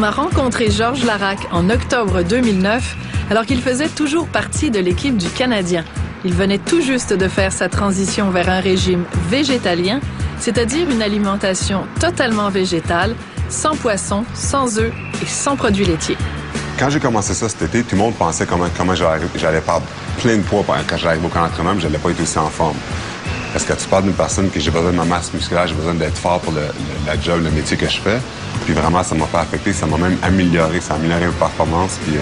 a rencontré Georges Laraque en octobre 2009, alors qu'il faisait toujours partie de l'équipe du Canadien. Il venait tout juste de faire sa transition vers un régime végétalien, c'est-à-dire une alimentation totalement végétale, sans poisson, sans œufs et sans produits laitiers. Quand j'ai commencé ça cet été, tout le monde pensait comment j'allais perdre plein de poids quand j'arrive au camp d'entraînement, mais je n'allais pas être aussi en forme. Parce que tu parles d'une personne que j'ai besoin de ma masse musculaire, j'ai besoin d'être fort pour la job, le métier que je fais. Puis vraiment, ça m'a pas affecté, ça m'a même amélioré. Ça a amélioré mes performances, puis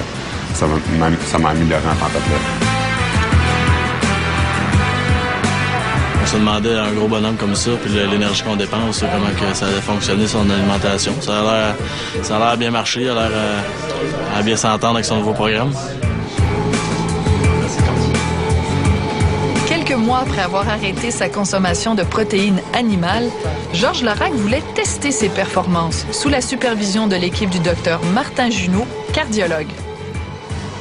ça m'a amélioré en tant qu'athlète. On se demandait un gros bonhomme comme ça, puis l'énergie qu'on dépense, comment que ça allait fonctionner son alimentation. Ça a l'air bien marché, il a l'air à bien s'entendre avec son nouveau programme. Quelques mois après avoir arrêté sa consommation de protéines animales, Georges Laraque voulait tester ses performances sous la supervision de l'équipe du docteur Martin Junot, cardiologue.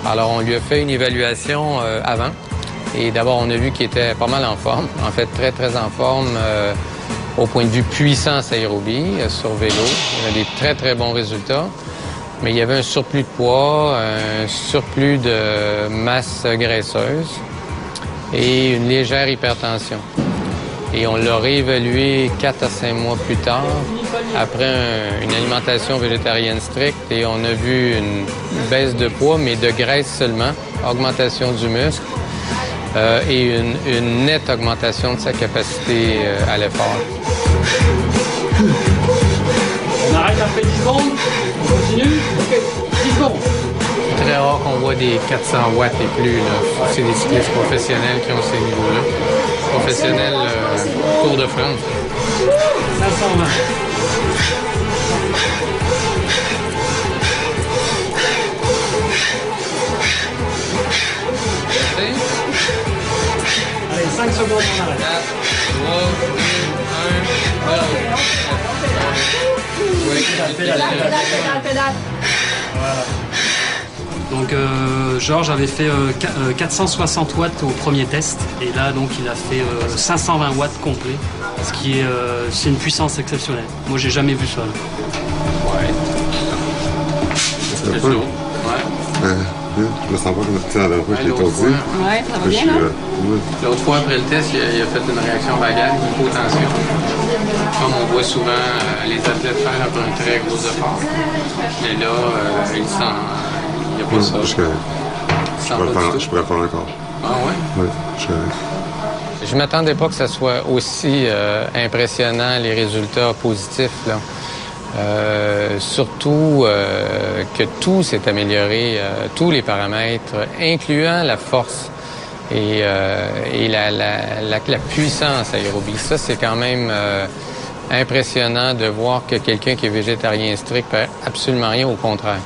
Alors, on lui a fait une évaluation avant. Et d'abord, on a vu qu'il était pas mal en forme. En fait, très, très en forme au point de vue puissance aérobie sur vélo. Il a des très, très bons résultats. Mais il y avait un surplus de poids, un surplus de masse graisseuse et une légère hypertension. Et on l'a réévalué 4 à 5 mois plus tard, après une alimentation végétarienne stricte, et on a vu une baisse de poids, mais de graisse seulement, augmentation du muscle et une nette augmentation de sa capacité à l'effort. On arrête après 10 secondes, on continue, OK, 10 secondes. C'est très rare qu'on voit des 400 watts et plus. C'est des cyclistes professionnels qui ont ces niveaux-là. Professionnels Tour de France. 520. Allez, 5 secondes, on arrête. 4, 3, 2, 1, 0. Oui, pédale. Voilà. Donc Georges avait fait 460 watts au premier test et là donc il a fait 520 watts complet, ce qui est c'est une puissance exceptionnelle. Moi j'ai jamais vu ça. Ouais. C'est un peu. Ouais. Je me sens pas comme la dernière fois que je t'ai tordu. Ouais, ça va bien, là? L'autre fois, après le test, il a fait une réaction vagal, hypotension. Comme on voit souvent les athlètes faire après un très gros effort. Mais là, il sent... Il n'y a pas ça. Je pourrais le faire encore. Ah ouais? Oui, je suis correct. Je m'attendais pas que ça soit aussi impressionnant, les résultats positifs, là. Surtout que tout s'est amélioré, tous les paramètres, incluant la force et la puissance aérobie. Ça, c'est quand même impressionnant de voir que quelqu'un qui est végétarien strict fait absolument rien, au contraire.